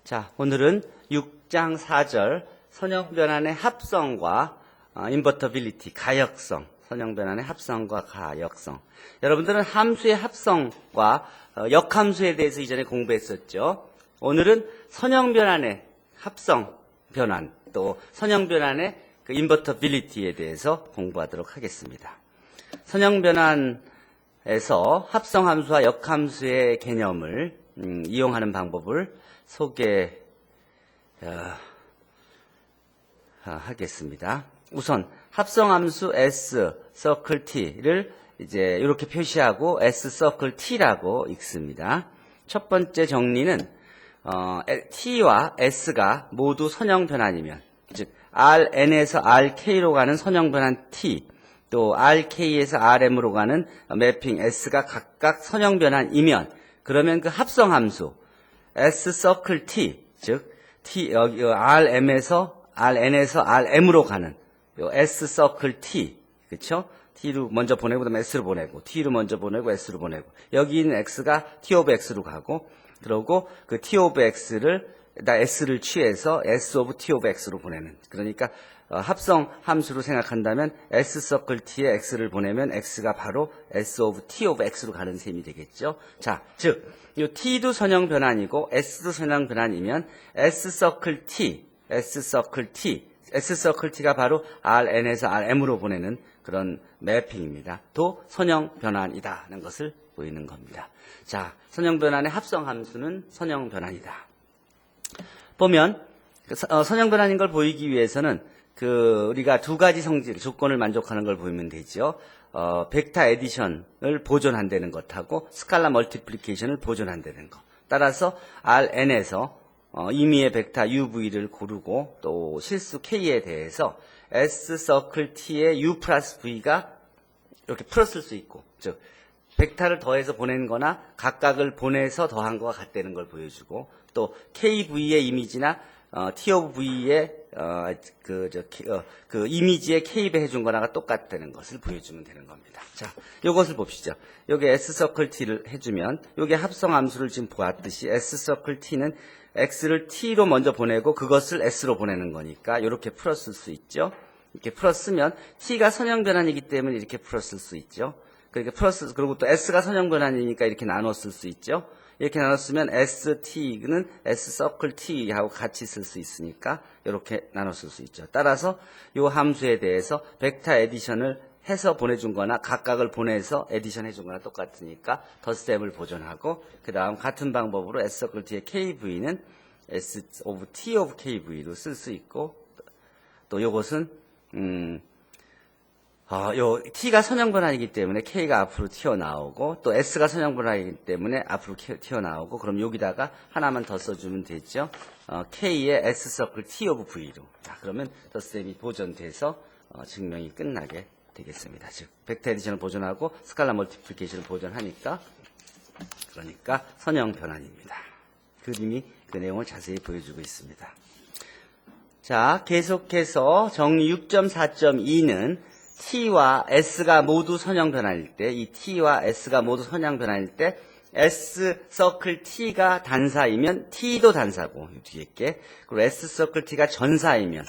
자, 오늘은 6장 4절 선형변환의 합성과 인버터빌리티, 가역성, 선형변환의 합성과 가역성. 여러분들은 함수의 합성과 역함수에 대해서 이전에 공부했었죠. 오늘은 선형변환의 합성 변환, 또 선형변환의 그 인버터빌리티에 대해서 공부하도록 하겠습니다. 선형변환에서 합성함수와 역함수의 개념을 이용하는 방법을 하겠습니다. 우선 합성함수 s 서클 t를 이제 이렇게 표시하고 s 서클 t라고 읽습니다. 첫 번째 정리는 t와 s가 모두 선형 변환이면, 즉 rn에서 rk로 가는 선형 변환 t, 또 rk에서 rm으로 가는 매핑 s가 각각 선형 변환이면, 그러면 그 합성함수 s 서클 t, 즉 rn에서 rm으로 가는 요 s 서클 t, 그렇죠? t로 먼저 보내고 그다음에 s로 보내고, t로 먼저 보내고 s로 보내고, 여기 있는 x가 t 오브 x로 가고, 그러고 그 t 오브 x를 s를 취해서 s 오브 t 오브 x로 보내는. 그러니까 합성 함수로 생각한다면 s 서클 t에 x를 보내면 x가 바로 s 오브 t 오브 x로 가는 셈이 되겠죠. 자, 즉 이 t도 선형 변환이고 s도 선형 변환이면 s 서클 t가 바로 rn에서 rm으로 보내는 그런 매핑입니다. 도 선형 변환이다는 것을 보이는 겁니다. 자, 선형 변환의 합성 함수는 선형 변환이다. 보면 선형 변환인 걸 보이기 위해서는 우리가 두 가지 성질, 조건을 만족하는 걸 보이면 되죠. 벡터 에디션을 보존한다는 것하고 스칼라 멀티플리케이션을 보존한다는 것. 따라서 Rn에서 임의의 벡터 UV를 고르고, 또 실수 K에 대해서 S 서클 T의 U 플러스 V가 이렇게 풀었을 수 있고, 즉 벡터를 더해서 보낸 거나 각각을 보내서 더한 거와 같다는 걸 보여주고, 또 KV의 이미지나 T 오브 V의 이미지에 K배 해준 거나가 똑같다는 것을 보여주면 되는 겁니다. 자, 요것을 봅시죠. 여기 S 서클 T를 해주면, 요게 합성함수를 지금 보았듯이 S 서클 T는 X를 T로 먼저 보내고 그것을 S로 보내는 거니까 이렇게 풀었을 수 있죠. 이렇게 풀었으면 T가 선형 변환이기 때문에 이렇게 풀었을 수 있죠. 그리고 또 S가 선형 변환이니까 이렇게 나눴을 수 있죠. 이렇게 나눴으면 ST는 S 서클 T하고 같이 쓸 수 있으니까 이렇게 나눴을 수 있죠. 따라서 이 함수에 대해서 벡터 에디션을 해서 보내준 거나 각각을 보내서 에디션 해준 거나 똑같으니까 덧셈을 보존하고, 그 다음 같은 방법으로 S 서클 T의 KV는 S 오브 T 오브 KV로 쓸 수 있고, 또 요것은 요 T가 선형 변환이기 때문에 K가 앞으로 튀어나오고, 또 S가 선형 변환이기 때문에 앞으로 튀어나오고, 그럼 여기다가 하나만 더 써주면 되죠. K의 S 서클 T 오브 V로. 자, 그러면 덧셈이 보존돼서 증명이 끝나게 되겠습니다. 즉 벡터 에디션을 보존하고 스칼라 멀티플리케이션을 보존하니까, 그러니까 선형 변환입니다. 그림이 그 내용을 자세히 보여주고 있습니다. 자, 계속해서 정리 6.4.2는 T와 S가 모두 선형 변환일 때, 이 T와 S가 모두 선형 변환일 때 S 서클 T가 단사이면 T도 단사고, 뒤에 게, 그리고 S 서클 T가 전사이면,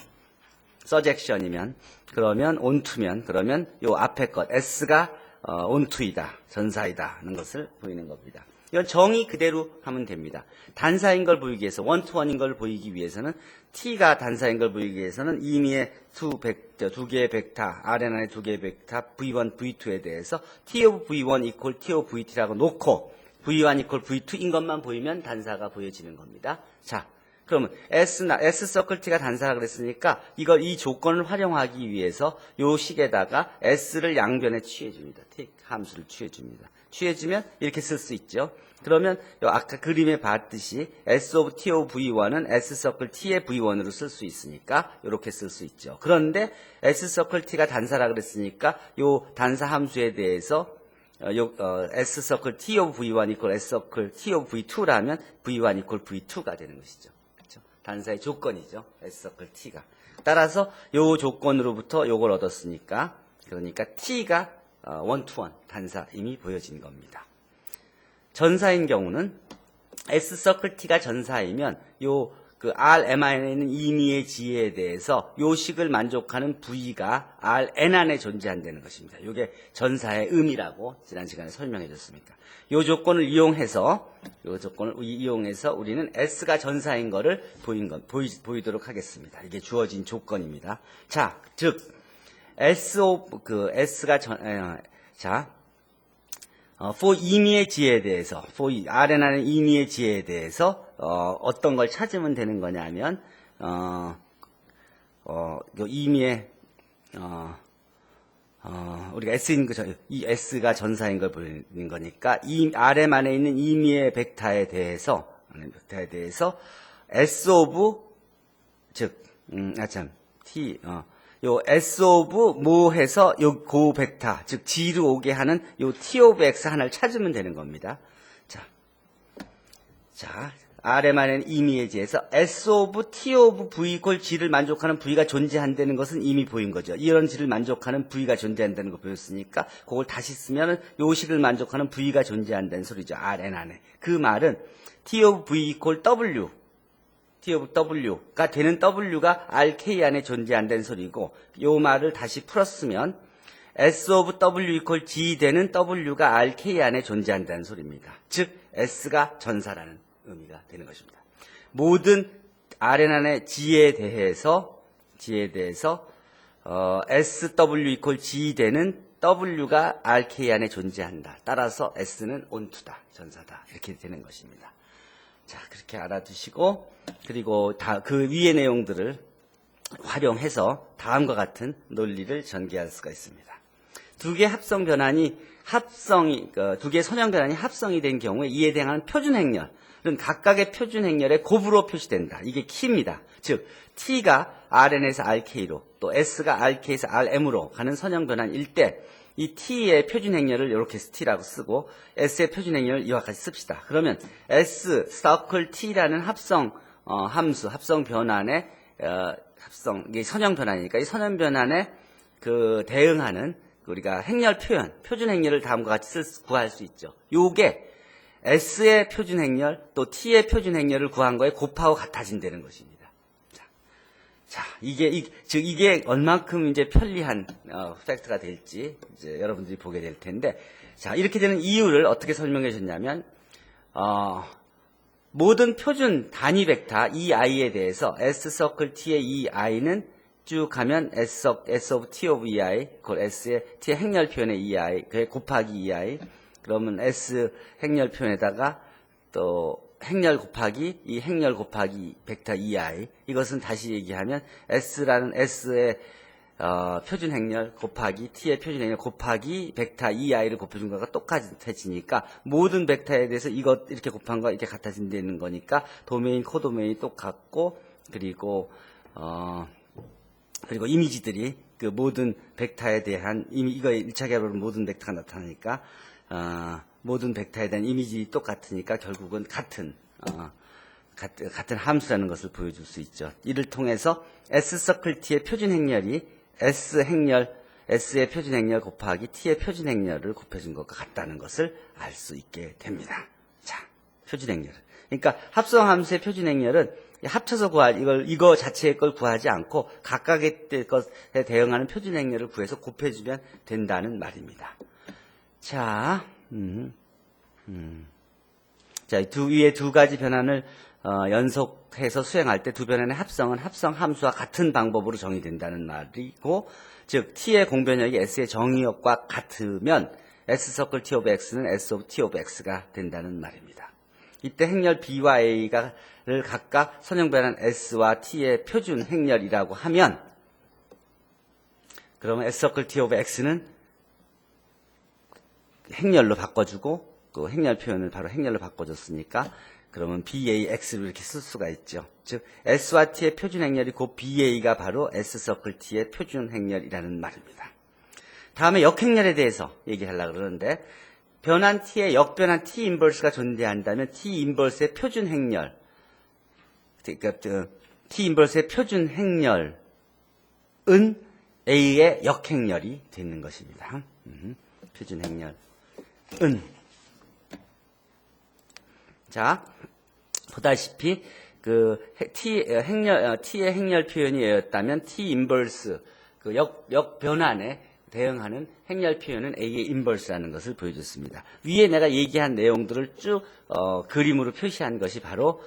서젝션이면, 그러면 온투면, 그러면 요 앞에 것 S가 온투이다, 전사이다 하는 것을 보이는 겁니다. 이건 정의 그대로 하면 됩니다. 단사인 걸 보이기 위해서, 원투원인 걸 보이기 위해서는, T가 단사인 걸 보이기 위해서는 임의의 두 개의 벡터, Rn 안에 두 개의 벡터 V1, V2에 대해서 T 오브 V1 이퀄 T 오브 VT라고 놓고 V1 이퀄 V2인 것만 보이면 단사가 보여지는 겁니다. 자, 그러면 S 서클 T가 단사라 그랬으니까 이 조건을 활용하기 위해서 요 식에다가 S를 양변에 취해줍니다. take 함수를 취해줍니다. 취해주면 이렇게 쓸 수 있죠. 그러면 아까 그림에 봤듯이 S 오브 T 오브 V1은 S 서클 T의 V1으로 쓸 수 있으니까 이렇게 쓸 수 있죠. 그런데 S 서클 T가 단사라 그랬으니까 요 단사 함수에 대해서 S 서클 T 오브 V1 이퀄 S 서클 T 오브 V2라면 V1 이퀄 V2가 되는 것이죠. 그렇죠? 단사의 조건이죠. S 서클 T가. 따라서 요 조건으로부터 요걸 얻었으니까, 그러니까 T가 원투원 단사 이미 보여진 겁니다. 전사인 경우는 S 서클 T가 전사이면 그 Rm 안에 있는 임의의 지에 대해서 요 식을 만족하는 V가 Rn 안에 존재한다는 것입니다. 이게 전사의 의미라고 지난 시간에 설명해 줬습니까? 요 조건을 이용해서 우리는 S가 전사인 거를 보이도록 하겠습니다. 이게 주어진 조건입니다. 자, 즉 S가 for 임의의 지에 대해서, Rn 안에 임의의 지에 대해서 어떤 걸 찾으면 되는 거냐면 임의의 우리가 S인 이 S가 전사인 걸 보이는 거니까 이 Rm 안에 있는 임의의 벡터에 대해서 S 오브 요 S 오브 뭐 해서 요 고 벡터, 즉 G로 오게 하는 요 T 오브 X 하나를 찾으면 되는 겁니다. 자, Rm 안에는 임의의 지에서 S 오브 T 오브 V 이퀄 G를 만족하는 V가 존재한다는 것은 이미 보인 거죠. 이런 G를 만족하는 V가 존재한다는 거 보였으니까 그걸 다시 쓰면은 요 식을 만족하는 V가 존재한다는 소리죠. Rn 안에. 그 말은 T 오브 V 이퀄 W T 오브 W가 되는 W가 RK 안에 존재한다는 소리고, 요 말을 다시 풀었으면 S 오브 W 이퀄 G 되는 W가 RK 안에 존재한다는 소리입니다. 즉 S가 전사라는 의미가 되는 것입니다. 모든 Rn 안의 G에 대해서 SW 이퀄 G 되는 W가 RK 안에 존재한다. 따라서 S는 onto다, 전사다, 이렇게 되는 것입니다. 자, 그렇게 알아두시고, 그리고 그 위의 내용들을 활용해서 다음과 같은 논리를 전개할 수가 있습니다. 두 개의 두 개의 선형 변환이 합성이 된 경우에 이에 대항하는 표준 행렬은 각각의 표준 행렬의 곱으로 표시된다. 이게 키입니다. 즉, T가 Rn에서 Rk로, 또 S가 Rk에서 Rm으로 가는 선형 변환일 때, 이 T의 표준 행렬을 이렇게 T라고 쓰고 S의 표준 행렬을 이와 같이 씁시다. 그러면 S 서클 T라는 합성 함수, 합성 변환의 이게 선형 변환이니까 이 선형 변환에 그 대응하는 우리가 행렬 표준 행렬을 다음과 같이 구할 수 있죠. 요게 S의 표준 행렬 또 T의 표준 행렬을 구한 거에 곱하고 같아진다는 것입니다. 자, 이게 얼만큼 이제 편리한 팩트가 될지 이제 여러분들이 보게 될 텐데, 자, 이렇게 되는 이유를 어떻게 설명해 줬냐면, 모든 표준 단위 벡터 EI에 대해서 S 서클 T의 EI는 쭉 가면 S of T of EI, 그걸 S의 T의 행렬 표현의 EI, 그게 곱하기 EI, 그러면 S 행렬 표현에다가 또 행렬 곱하기 이 행렬 곱하기 벡터 EI, 이것은 다시 얘기하면 S라는 S의 표준 행렬 곱하기 T의 표준 행렬 곱하기 벡터 EI를 곱해준 거가 똑같아지니까 모든 벡터에 대해서 이것 이렇게 곱한 거 이렇게 같아진다는 거니까 도메인 코도메인이 똑같고, 그리고 이미지들이 그 모든 벡터에 대한 이거 1차 개발은 모든 벡터가 나타나니까 모든 벡터에 대한 이미지 똑같으니까 결국은 같은 함수라는 것을 보여줄 수 있죠. 이를 통해서 S 서클 T의 표준 행렬이 S의 표준 행렬 곱하기 T의 표준 행렬을 곱해준 것과 같다는 것을 알 수 있게 됩니다. 자, 표준 행렬. 그러니까 합성 함수의 표준 행렬은 합쳐서 이거 자체의 걸 구하지 않고 각각의 것에 대응하는 표준 행렬을 구해서 곱해주면 된다는 말입니다. 자, 자, 위에 두 가지 변환을 연속해서 수행할 때 두 변환의 합성은 합성 함수와 같은 방법으로 정의된다는 말이고, 즉 T의 공변력이 S의 정의역과 같으면 S 서클 T 오브 X는 S 오브 T 오브 X가 된다는 말입니다. 이때 행렬 B와 A를 각각 선형 변환 S와 T의 표준 행렬이라고 하면, 그러면 S 서클 T 오브 X는 행렬로 바꿔주고, 그 행렬 표현을 바로 행렬로 바꿔줬으니까 그러면 BAX로 이렇게 쓸 수가 있죠. 즉 S와 T의 표준 행렬이 곧 BA가 바로 S 서클 T의 표준 행렬이라는 말입니다. 다음에 역행렬에 대해서 얘기하려고 그러는데, 변환 T의 역변환 T 인버스가 존재한다면 T 인버스의 표준 행렬, 그러니까 T 인버스의 표준 행렬은 A의 역행렬이 되는 것입니다. 표준 행렬은. 자, 보다시피 T의 행렬 표현이 A였다면 T 인버스 그 역변환에 대응하는 행렬 표현은 A의 인버스라는 것을 보여줬습니다. 위에 내가 얘기한 내용들을 쭉 그림으로 표시한 것이 바로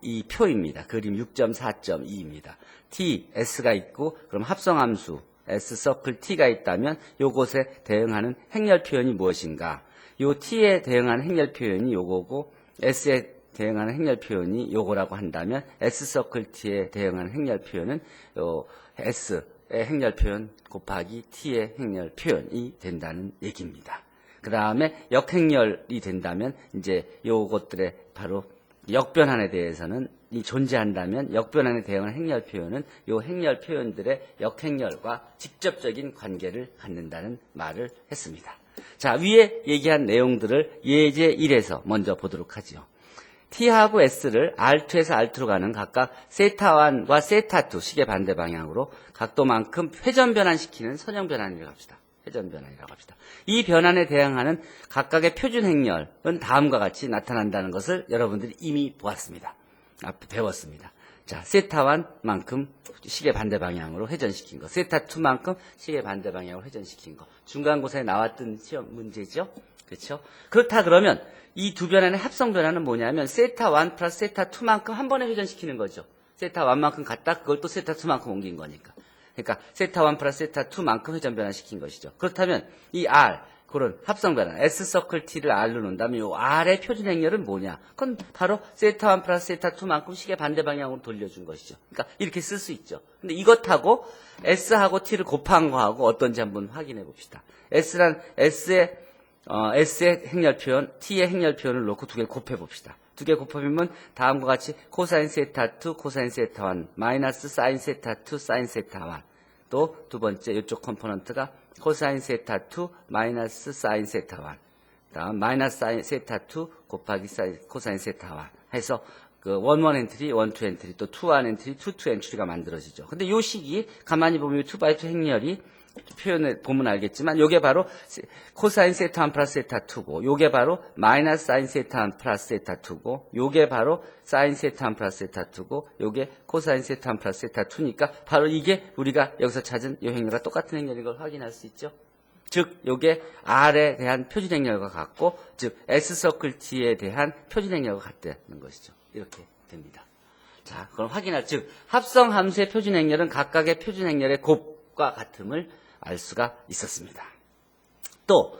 이 표입니다. 그림 6.4.2입니다. T, S가 있고 그럼 합성함수 S 서클 T가 있다면 요것에 대응하는 행렬 표현이 무엇인가? 요 T에 대응하는 행렬 표현이 요거고 S에 대응하는 행렬 표현이 요거라고 한다면 S 서클 T에 대응하는 행렬 표현은 요 S의 행렬 표현 곱하기 T의 행렬 표현이 된다는 얘기입니다. 그 다음에 역행렬이 된다면 이제 요것들의 바로 역변환에 대해서는 이 존재한다면 역변환에 대응하는 행렬 표현은 요 행렬 표현들의 역행렬과 직접적인 관계를 갖는다는 말을 했습니다. 자, 위에 얘기한 내용들을 예제 1에서 먼저 보도록 하죠. T하고 S를 R2에서 R2로 가는 각각 세타1과 세타2 시계 반대 방향으로 각도만큼 회전 변환시키는 선형 변환이라고 합시다. 회전 변환이라고 합시다. 이 변환에 대응하는 각각의 표준 행렬은 다음과 같이 나타난다는 것을 여러분들이 이미 보았습니다. 배웠습니다. 자, 세타1만큼 시계 반대 방향으로 회전시킨 거, 세타2만큼 시계 반대 방향으로 회전시킨 거. 중간고사에 나왔던 시험 문제죠. 그렇죠? 그렇다 그러면 이 두 변환의 합성 변환은 뭐냐면 세타1 플러스 세타2만큼 한 번에 회전시키는 거죠. 세타1만큼 갔다 그걸 또 세타2만큼 옮긴 거니까. 그러니까 세타1 플러스 세타2만큼 회전 변환시킨 것이죠. 그렇다면 이 R, 그런 합성 변환, S 서클 T를 R로 놓는다면 이 R의 표준 행렬은 뭐냐? 그건 바로 세타1 플러스 세타2만큼 시계 반대 방향으로 돌려준 것이죠. 그러니까 이렇게 쓸 수 있죠. 근데 이것하고 S하고 T를 곱한 거하고 어떤지 한번 확인해 봅시다. S의 행렬 표현, T의 행렬 표현을 놓고 두 개를 곱해 봅시다. 두 개 곱하면 다음과 같이 코사인 세타2, 코사인 세타1, 마이너스 사인 세타2, 사인 세타1. 또 두 번째 이쪽 컴포넌트가 코사인 세타2, 마이너스 사인 세타1. 다음 마이너스 사인 세타2 곱하기 코사인 세타1 해서 그 1, 1 엔트리, 1, 2 엔트리, 또 2, 1 엔트리, 2, 2 엔트리가 만들어지죠. 근데 요 식이 가만히 보면 2x2 행렬이 표현을 보면 알겠지만 요게 바로 코사인 세타1 플러스 세타2고 요게 바로 마이너스 사인 세타1 플러스 세타2고 요게 바로 사인 세타1 플러스 세타2고 요게 코사인 세타1 플러스 세타2니까 바로 이게 우리가 여기서 찾은 요 행렬과 똑같은 행렬인 걸 확인할 수 있죠. 즉 요게 R에 대한 표준 행렬과 같고 즉 S 서클 T에 대한 표준 행렬과 같다는 것이죠. 이렇게 됩니다. 자, 그럼 확인할 즉 합성 함수의 표준 행렬은 각각의 표준 행렬의 곱과 같음을 알 수가 있었습니다. 또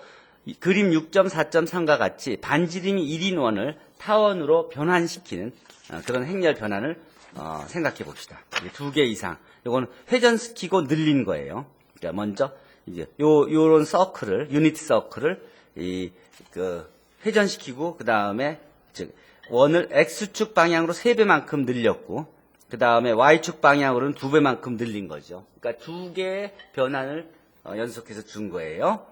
그림 6.4.3과 같이 반지름이 1인원을 타원으로 변환시키는 그런 행렬 변환을 생각해 봅시다. 두 개 이상. 요거는 회전시키고 늘린 거예요. 그러니까 먼저 이제 요런 서클을 유니티 서클을 회전시키고 그다음에 즉 원을 x축 방향으로 3배만큼 늘렸고 그 다음에 y축 방향으로는 2배만큼 늘린 거죠. 그러니까 두 개의 변환을 연속해서 준 거예요.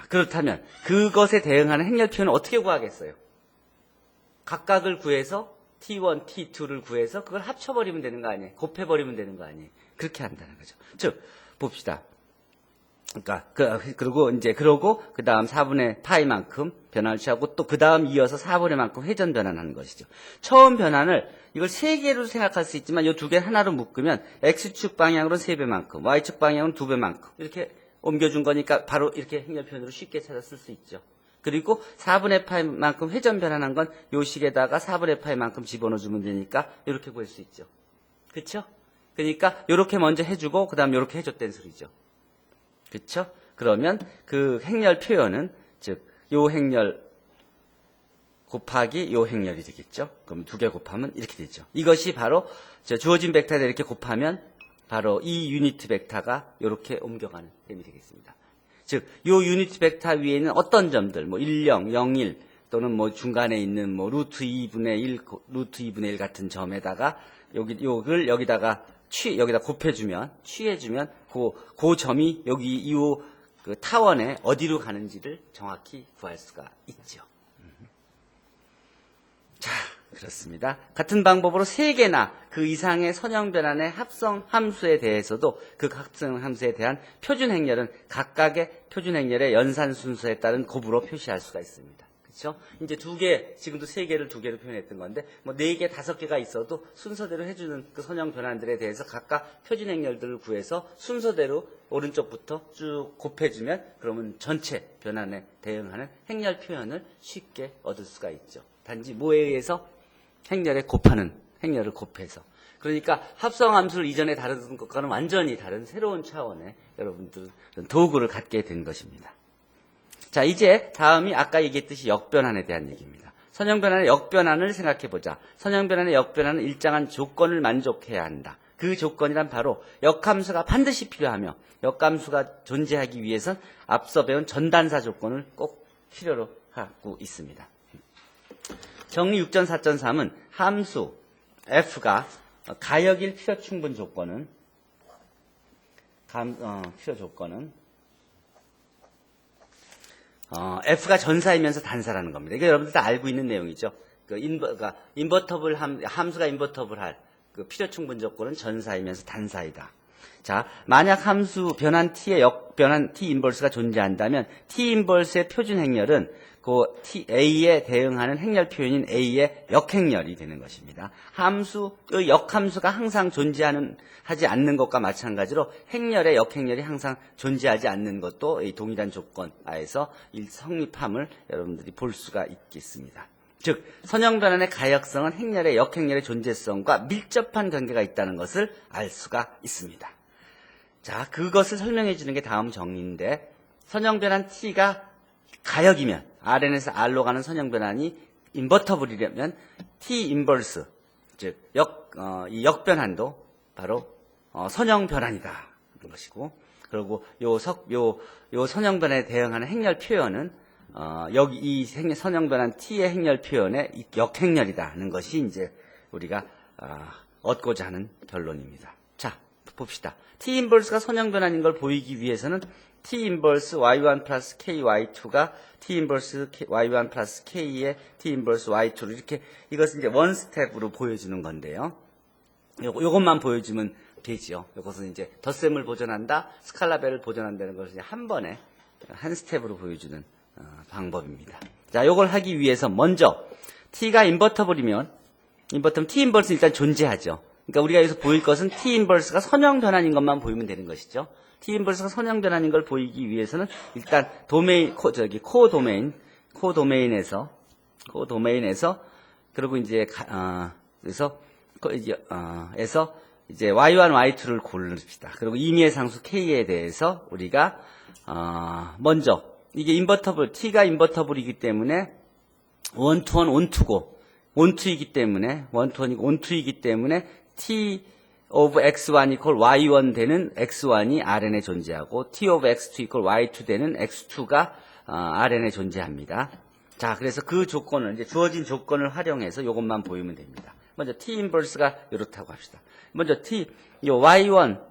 그렇다면 그것에 대응하는 행렬 표현을 어떻게 구하겠어요? 각각을 구해서 T1, T2를 구해서 그걸 합쳐버리면 되는 거 아니에요? 곱해버리면 되는 거 아니에요? 그렇게 한다는 거죠. 즉 봅시다. 그러니까 그러고 그 다음 4분의 파이만큼 변환을 취하고 또 그 다음 이어서 4분의 만큼 회전 변환하는 것이죠. 처음 변환을 이걸 세 개로 생각할 수 있지만 이 두 개 하나로 묶으면 x축 방향으로는 3배만큼, y축 방향은 2배만큼 이렇게 옮겨준 거니까 바로 이렇게 행렬 표현으로 쉽게 찾아 쓸 수 있죠. 그리고 4분의 파이만큼 회전 변환한 건 요 식에다가 4분의 파이만큼 집어넣어주면 되니까 이렇게 구할 수 있죠. 그렇죠? 그러니까 이렇게 먼저 해주고 그 다음 이렇게 해줬다는 소리죠. 그렇죠? 그러면 그 행렬 표현은 즉 요 행렬 곱하기 요 행렬이 되겠죠. 그럼 두 개 곱하면 이렇게 되죠. 이것이 바로 주어진 벡터에 이렇게 곱하면 바로 이 유니트 벡터가 이렇게 옮겨가는 셈이 되겠습니다. 즉 요 유니트 벡터 위에 있는 어떤 점들 뭐 10, 01 또는 뭐 중간에 있는 뭐 루트 2분의 1, 루트 2분의 1 같은 점에다가 요걸 여기다 곱해주면 취해주면 그 점이 여기 이 그 타원에 어디로 가는지를 정확히 구할 수가 있죠. 자, 그렇습니다. 같은 방법으로 3개나 그 이상의 선형 변환의 합성 함수에 대해서도 그 합성 함수에 대한 표준 행렬은 각각의 표준 행렬의 연산 순서에 따른 곱으로 표시할 수가 있습니다. 그렇죠? 이제 2개, 지금도 3개를 2개로 표현했던 건데, 뭐 4개, 5개가 있어도 순서대로 해주는 그 선형 변환들에 대해서 각각 표준 행렬들을 구해서 순서대로 오른쪽부터 쭉 곱해주면 그러면 전체 변환에 대응하는 행렬 표현을 쉽게 얻을 수가 있죠. 단지 뭐에 의해서? 행렬을 곱해서. 그러니까 합성함수를 이전에 다루던 것과는 완전히 다른 새로운 차원의 여러분들 도구를 갖게 된 것입니다. 자, 이제 다음이 아까 얘기했듯이 역변환에 대한 얘기입니다. 선형변환의 역변환을 생각해보자. 선형변환의 역변환은 일정한 조건을 만족해야 한다. 그 조건이란 바로 역함수가 반드시 필요하며 역함수가 존재하기 위해선 앞서 배운 전단사 조건을 꼭 필요로 하고 있습니다. 정리 6.4.3은 함수 f가 가역일 필요 충분 조건은 필요 조건은 f가 전사이면서 단사라는 겁니다. 이게 여러분들 다 알고 있는 내용이죠. 그러니까 인버터블 함수가 인버터블할 그 필요 충분 조건은 전사이면서 단사이다. 자, 만약 함수 변환 t의 역변환 t 인버스가 존재한다면 t 인버스의 표준 행렬은 그 a에 대응하는 행렬 표현인 a의 역행렬이 되는 것입니다. 함수의 역함수가 항상 하지 않는 것과 마찬가지로 행렬의 역행렬이 항상 존재하지 않는 것도 이 동일한 조건 하에서 성립함을 여러분들이 볼 수가 있겠습니다. 즉 선형변환의 가역성은 행렬의 역행렬의 존재성과 밀접한 관계가 있다는 것을 알 수가 있습니다. 자, 그것을 설명해 주는 게 다음 정리인데, 선형변환 t가 가역이면 Rn에서 R로 가는 선형변환이 인버터블이려면 t 인버스, 즉 이 역변환도 바로 선형변환이다 하는 것이고, 그리고 요 선형변환에 대응하는 행렬 표현은 여기 이 선형변환 t의 행렬 표현의 역행렬이다 하는 것이 이제 우리가 얻고자 하는 결론입니다. 자, 봅시다. t 인버스가 선형변환인 걸 보이기 위해서는 t 인버스 y1 플러스 k y2가 t 인버스 y1 플러스 k의 t 인버스 y2를 이렇게 이것은 이제 원 스텝으로 보여주는 건데요. 요것만 보여주면 되지요. 이것은 이제 덧셈을 보존한다, 스칼라벨을 보존한다는 것을 한 번에 한 스텝으로 보여주는 방법입니다. 자, 요걸 하기 위해서 먼저 t가 인버터블이면 t 인버스 일단 존재하죠. 그러니까 우리가 여기서 보일 것은 t 인버스가 선형 변환인 것만 보이면 되는 것이죠. t 인버스가 선형 변환인 걸 보이기 위해서는 일단 코 도메인에서 그리고 이제 에서 이제 y1, y2를 고릅시다. 그리고 임의의 상수 k에 대해서 우리가 먼저 이게 t가 인버터블이기 때문에 원투원 온투고 온투이기 때문에 온투이기 때문에 t of x1 equal y1 되는 x1이 Rn에 존재하고 t of x2 equal y2 되는 x2가 Rn에 존재합니다. 자, 그래서 그 조건을 이제 주어진 조건을 활용해서 이것만 보이면 됩니다. 먼저 t 인버스가 이렇다고 합시다. 먼저 y1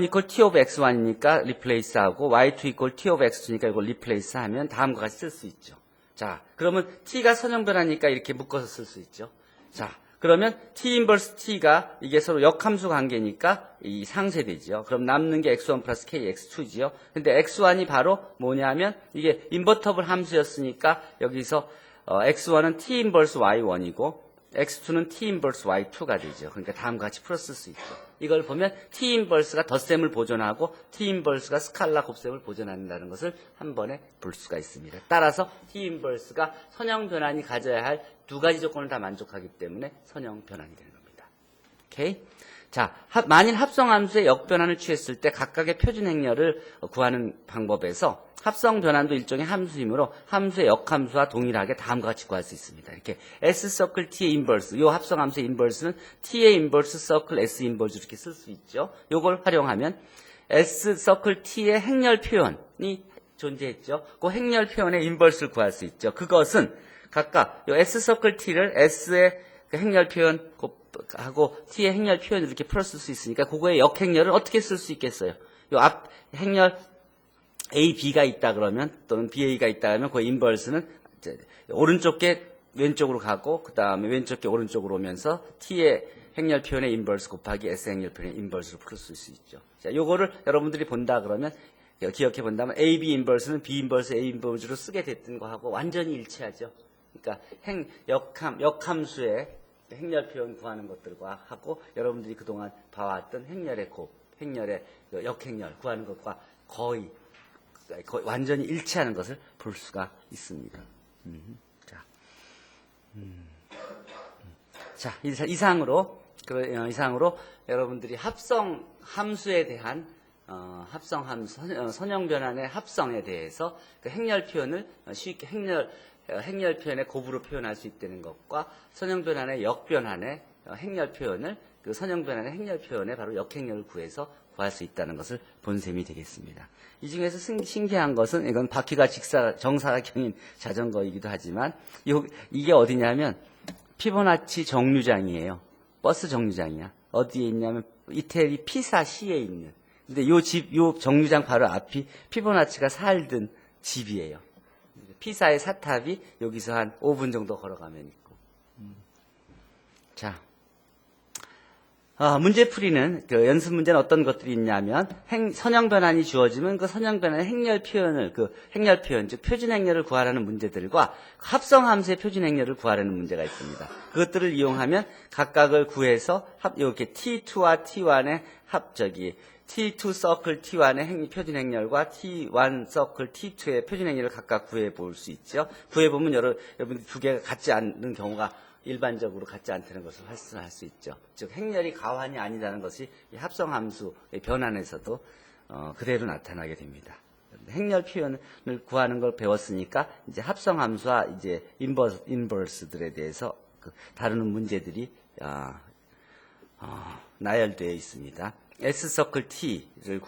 equal t of x1이니까 replace하고 y2 equal t of x2니까 이걸 replace하면 다음과 같이 쓸 수 있죠. 자, 그러면 t가 선형변하니까 이렇게 묶어서 쓸 수 있죠. 자, 그러면 t 인버스 t가 이게 서로 역함수 관계니까 이 상쇄되죠. 그럼 남는 게 x1 플러스 k x2지요. 근데 x1이 바로 뭐냐면 이게 인버터블 함수였으니까 여기서 x1은 t 인버스 y1이고 x2는 t 인버스 y2가 되죠. 그러니까 다음과 같이 풀었을 수 있죠. 이걸 보면 t 인버스가 덧셈을 보존하고 t 인버스가 스칼라 곱셈을 보존한다는 것을 한 번에 볼 수가 있습니다. 따라서 t 인버스가 선형 변환이 가져야 할 두 가지 조건을 다 만족하기 때문에 선형 변환이 되는 겁니다. 오케이? 자, 만일 합성함수의 역변환을 취했을 때 각각의 표준 행렬을 구하는 방법에서 합성 변환도 일종의 함수이므로 함수의 역함수와 동일하게 다음과 같이 구할 수 있습니다. 이렇게 S 서클 T의 인버스, 이 합성함수의 인버스는 T의 인버스 서클 S 인버스 이렇게 쓸 수 있죠. 이걸 활용하면 S 서클 T의 행렬 표현이 존재했죠. 그 행렬 표현의 인버스를 구할 수 있죠. 그것은 각각 이 S 서클 T를 S의 그 행렬 표현 하고 T의 행렬 표현을 이렇게 풀었을 수 있으니까 그거의 역행렬을 어떻게 쓸 수 있겠어요? 이 앞 행렬 A, B가 있다 그러면 또는 BA가 있다 그러면 그 인버스는 오른쪽 게 왼쪽으로 가고 그 다음에 왼쪽 게 오른쪽으로 오면서 T의 행렬 표현의 인버스 곱하기 S 행렬 표현의 인버스로 풀 수 있죠. 자, 요거를 여러분들이 본다 그러면 기억해 본다면 AB 인버스는 B 인버스 A 인버스로 쓰게 됐던 거하고 완전히 일치하죠. 그러니까 역함수의 행렬 표현 구하는 것들과 하고 여러분들이 그동안 봐왔던 행렬의 곱, 행렬의 역행렬 구하는 것과 거의 완전히 일치하는 것을 볼 수가 있습니다. 자, 이상으로 여러분들이 합성 함수에 대한 합성 함수, 선형 변환의 합성에 대해서 그 행렬 표현을 쉽게 행렬 표현의 곱으로 표현할 수 있다는 것과 선형 변환의 역변환의 행렬 표현을 그 선형 변환의 행렬 표현에 바로 역행렬을 구해서 구할 수 있다는 것을 본 셈이 되겠습니다. 이 중에서 신기한 것은 이건 바퀴가 정사각형인 자전거이기도 하지만 이게 어디냐면 피보나치 정류장이에요. 버스 정류장이야. 어디에 있냐면 이태리 피사시에 있는. 근데 요 정류장 바로 앞이 피보나치가 살던 집이에요. 피사의 사탑이 여기서 한 5분 정도 걸어가면 있고. 자, 문제풀이는 그 연습 문제는 어떤 것들이 있냐면 선형 변환이 주어지면 그 선형 변환의 행렬 표현을 행렬 표현 즉 표준 행렬을 구하라는 문제들과 합성 함수의 표준 행렬을 구하라는 문제가 있습니다. 그것들을 이용하면 각각을 구해서 이렇게 T2와 T1의 T2 서클 T1의 표준 행렬과 T1 서클 T2의 표준 행렬을 각각 구해 볼 수 있죠. 구해 보면 여러분들 두 개가 같지 않는 경우가 일반적으로 같지 않다는 것을 발견할 수 있죠. 즉 행렬이 가환이 아니라는 것이 이 합성함수의 변환에서도 그대로 나타나게 됩니다. 행렬 표현을 구하는 걸 배웠으니까 이제 합성함수와 이제 인버스들에 대해서 다루는 문제들이 나열되어 있습니다. S 서클 T를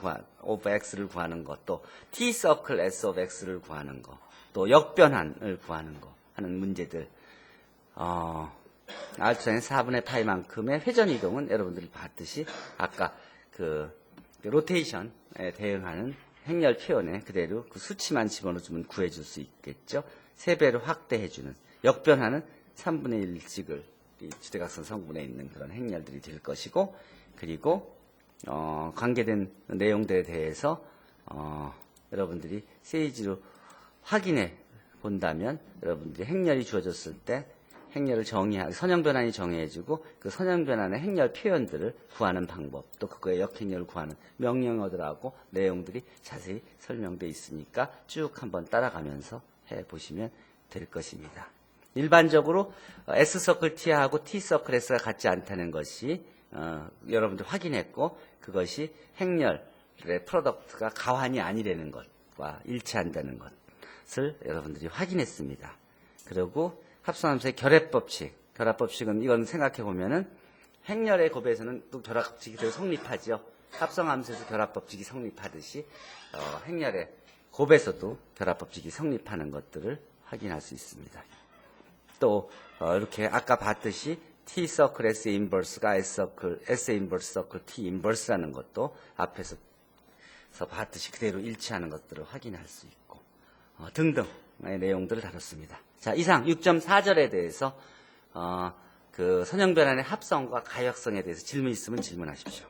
of X를 구하는 것, 또 T 서클 S of X를 구하는 것, 또 역변환을 구하는 것 하는 문제들. 알투사인 4분의 파이만큼의 회전 이동은 여러분들이 봤듯이 아까 그 로테이션에 대응하는 행렬 표현에 그대로 그 수치만 집어넣으면 구해줄 수 있겠죠. 3배로 확대해주는 역변화는 3분의 1씩을 지대각선 성분에 있는 그런 행렬들이 될 것이고, 그리고 관계된 내용들에 대해서 여러분들이 세이지로 확인해 본다면 여러분들이 행렬이 주어졌을 때 행렬을 선형 변환이 정해지고 그 선형 변환의 행렬 표현들을 구하는 방법, 또 그거의 역행렬을 구하는 명령어들하고 내용들이 자세히 설명되어 있으니까 쭉 한번 따라가면서 해보시면 될 것입니다. 일반적으로 S서클 T하고 T서클 S가 같지 않다는 것이 여러분들 확인했고, 그것이 행렬의 프로덕트가 가환이 아니라는 것과 일치한다는 것을 여러분들이 확인했습니다. 그리고 합성함수의 결합법칙은 이건 생각해 보면은 행렬의 곱에서는 또 결합법칙이 더 성립하죠. 합성함수에서 결합법칙이 성립하듯이 행렬의 곱에서도 결합법칙이 성립하는 것들을 확인할 수 있습니다. 또 이렇게 아까 봤듯이 T 서클 S 인버스가 S 인버스 서클 T 인버스라는 것도 앞에서 봤듯이 그대로 일치하는 것들을 확인할 수 있고 등등의 내용들을 다뤘습니다. 자, 이상 6.4절에 대해서 그 선형 변환의 합성과 가역성에 대해서 질문 있으면 질문하십시오.